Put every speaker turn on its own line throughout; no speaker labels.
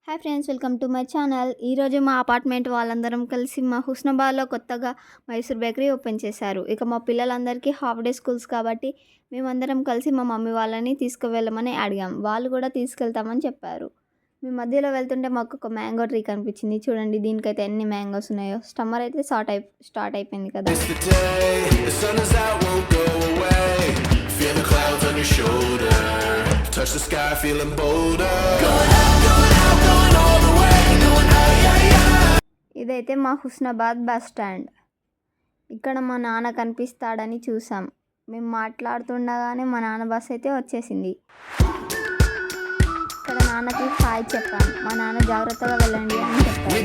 Hi friends, welcome to my channel. ఈరోజు మా apartment వాళ్ళందరం కలిసి మా హుస్నాబాద్లో కొత్తగా మైసూర్ బేకరీ ఓపెన్ చేశారు. ఇక మా పిల్లలందరికీ హాఫ్ డే స్కూల్స్ కాబట్టి మేమందరం కలిసి మా మమ్మీ వాళ్ళని తీసుకువెళ్ళమని అడిగాం. వాళ్ళు కూడా తీసుకెళ్తామని చెప్పారు. మేము మధ్యలో వెళ్తుంటే మాకు ఒక మ్యాంగో ట్రీ కనిపించింది. చూడండి, దీనికైతే ఎన్ని మ్యాంగోస్ ఉన్నాయో. సమ్మర్ అయితే స్టార్ట్ అయిపోయింది కదా. Touch the sky, feeling bolder. Going up, going all the way. Going out, yeah, yeah. ఇదైతే మా హుస్నాబాద్ బస్ స్టాండ్. ఇక్కడ మా నాన్న కనిపిస్తాడని చూసాం. మేము మాట్లాడుతుండగానే మా నాన్న బస్ అయితే వచ్చేసింది. ఇక్కడ నాన్నకి హాయ్ చెప్పాను. మా నాన్న జాగ్రత్తగా వెళ్ళండి అని చెప్పారు.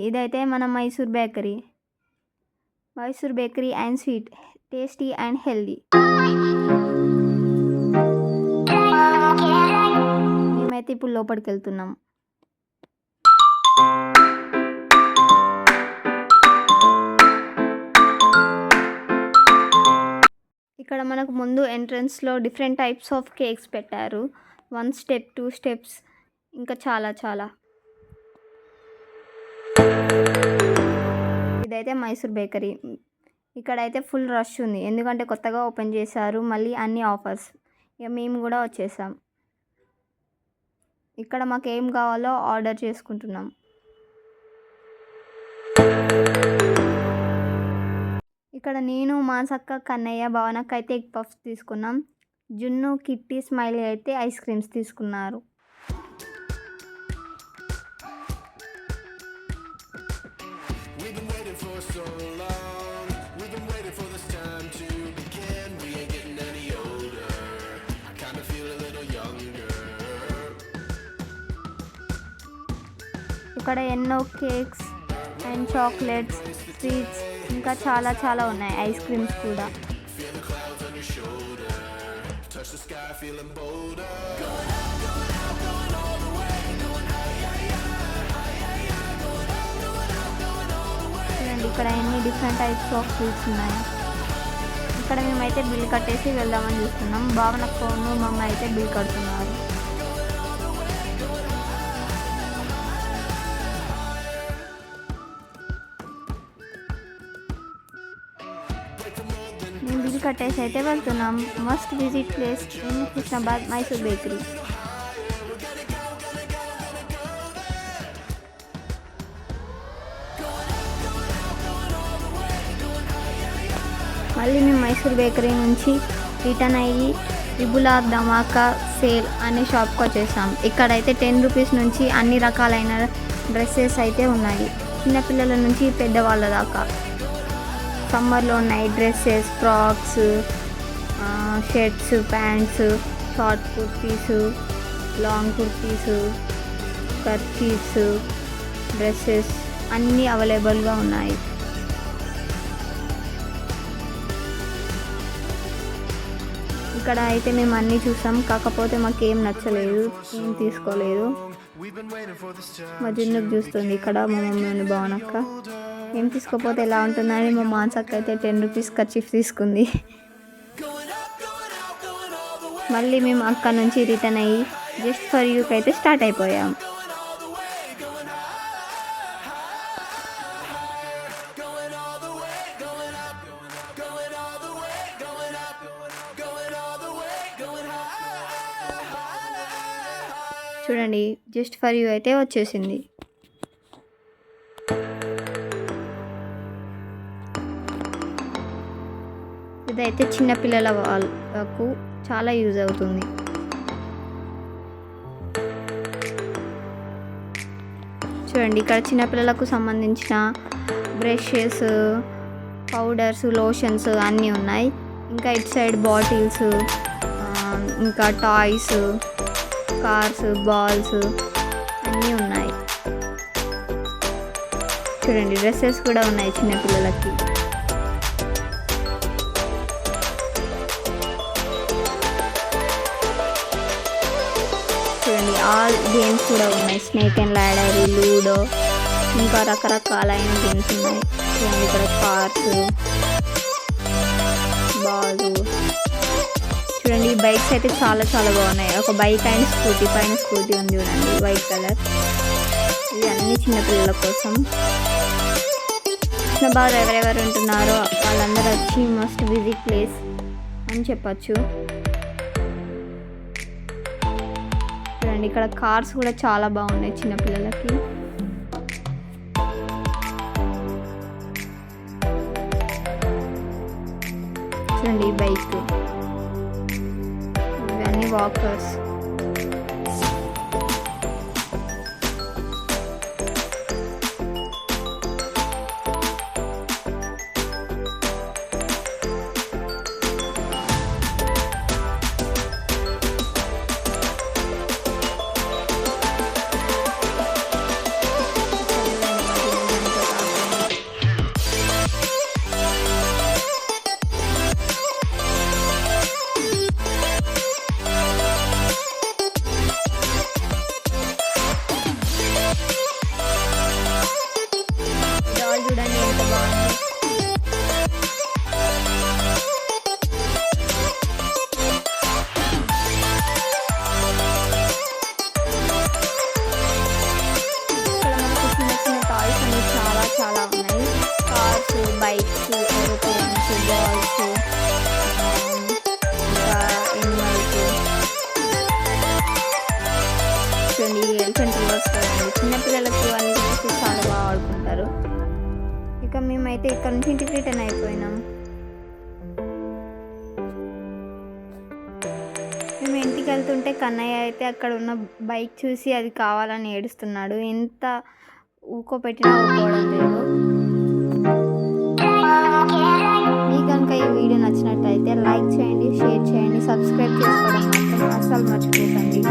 ఇదైతే మన Mysore bakery and sweet, tasty and healthy. మేమైతే ఇప్పుడు లోపలికి వెళ్తున్నాం. ఇక్కడ మనకు ముందు ఎంట్రన్స్లో డిఫరెంట్ టైప్స్ ఆఫ్ కేక్స్ పెట్టారు. 1 స్టెప్ 2 స్టెప్స్ ఇంకా చాలా. ఇదైతే మైసూర్ బేకరీ. ఇక్కడైతే ఫుల్ రష్ ఉంది, ఎందుకంటే కొత్తగా ఓపెన్ చేశారు. మళ్ళీ అన్ని ఆఫర్స్. ఇక మేము కూడా వచ్చేసాం. ఇక్కడ మాకు ఏం కావాలో ఆర్డర్ చేసుకుంటున్నాం. ఇక్కడ నేను, మాసక్క, కన్నయ్య, భవనక్క అయితే ఎగ్ పఫ్స్ తీసుకున్నాం. జున్ను, కిట్టి, స్మైలీ అయితే ఐస్ క్రీమ్స్ తీసుకున్నారు. ఇక్కడ ఎన్నో కేక్స్ అండ్ చాక్లెట్స్, స్వీట్స్ ఇంకా చాలా ఉన్నాయి. ఐస్ క్రీమ్స్ కూడా. చూడండి, ఇక్కడ ఎన్ని డిఫరెంట్ టైప్స్ ఆఫ్ స్వీట్స్ ఉన్నాయి. ఇక్కడ మేమైతే బిల్ కట్టేసి వెళ్దామని చూస్తున్నాం. భావనక్కను మమ్మ అయితే బిల్ కడుతున్నారు. మేము బిల్ కట్టేసి అయితే వెళ్తున్నాం. Must visit place in Husnabad Mysore bakery. మళ్ళీ మేము మైసూర్ బేకరీ నుంచి రిటర్న్ అయ్యి విబులా ధమాకా సేల్ అనే షాప్కి వచ్చేసాం. ఇక్కడైతే 10 రూపీస్ నుంచి అన్ని రకాలైన డ్రెస్సెస్ అయితే ఉన్నాయి. చిన్నపిల్లల నుంచి పెద్దవాళ్ళ దాకా. సమ్మర్లో ఉన్నాయి dresses, frocks, shirts, pants, short kurtis, long kurtis, kerchiefs, dresses అన్నీ అవైలబుల్గా ఉన్నాయి. ఇక్కడ అయితే మేము అన్నీ చూసాం, కాకపోతే మాకు ఏం నచ్చలేదు, ఏం తీసుకోలేదు. మా జున్నుకు చూస్తుంది ఇక్కడ మా మమ్మీ భవనక్క. ఏం తీసుకోపోతే ఎలా ఉంటుందని మా మాన్సక్క అయితే 10 రూపీస్ కర్చీఫ్ తీసుకుంది. మళ్ళీ మేము అక్కడ నుంచి రిటర్న్ అయ్యి జస్ట్ ఫర్ యూకి అయితే స్టార్ట్ అయిపోయాం. చూడండి, జస్ట్ ఫర్ యూ అయితే వచ్చేసింది. ఇదైతే చిన్నపిల్లల వాళ్ళకు చాలా యూజ్ అవుతుంది. చూడండి, ఇక్కడ చిన్నపిల్లలకు సంబంధించిన బ్రషెస్, పౌడర్స్, లోషన్స్ అన్నీ ఉన్నాయి. ఇంకా ఇటు సైడ్ బాటిల్స్, ఇంకా టాయ్స్, కార్స్, బాల్స్ అన్నీ ఉన్నాయి. చూడండి, డ్రెస్సెస్ కూడా ఉన్నాయి చిన్నపిల్లలకి. చూడండి, ఆల్ గేమ్స్ కూడా ఉన్నాయి. స్నేక్ అండ్ ల్యాడర్, లూడో, ఇంకా రకరకాలైన గేమ్స్ ఉన్నాయి. చూడండి ఇక్కడ కార్స్, బాల్. చూడండి ఈ బైక్స్ అయితే చాలా చాలా బాగున్నాయి. ఒక బైక్ అండ్ స్కూటీ, పైన స్కూటీ ఉంది చూడండి వైట్ కలర్. ఇవి అన్ని చిన్నపిల్లల కోసం. కృష్ణబాద్ ఎవరెవరు ఉంటున్నారో వాళ్ళందరూ వచ్చి మస్ట్ విజిట్ ప్లేస్ అని చెప్పచ్చు. చూడండి ఇక్కడ కార్స్ కూడా చాలా బాగున్నాయి చిన్నపిల్లలకి. చూడండి ఈ బైక్, ఇవన్నీ వాకర్స్. చూడండి ఎంత బాగుంది. ఇక్కడ మనకు చిన్న చిన్న టాయ్స్ అన్ని చాలా చాలా ఉన్నాయి. కార్స్, బైక్స్, ఏరోప్లేన్స్, బాల్స్, ఇంకా ఎనిమల్స్. చూడండి ఎలిఫెంట్ వస్తాయండి. చిన్నపిల్లలకు అన్ని చూసి చాలా బాగా ఆడుకుంటారు. ఇక మేమైతే ఇక్కడ నుంచి ఇంటికి రిటర్న్ అయిపోయినాం. మేము ఇంటికి వెళ్తుంటే కన్నయ్య అయితే అక్కడ ఉన్న బైక్ చూసి అది కావాలని ఏడుస్తున్నాడు. ఎంత ఊకోపెట్టినా ఊకోవడం లేదు. మీకు కనుక ఈ వీడియో నచ్చినట్టయితే లైక్ చేయండి, షేర్ చేయండి, సబ్స్క్రైబ్ చేసుకోవడం మాత్రం అస్సలు మర్చిపోకండి.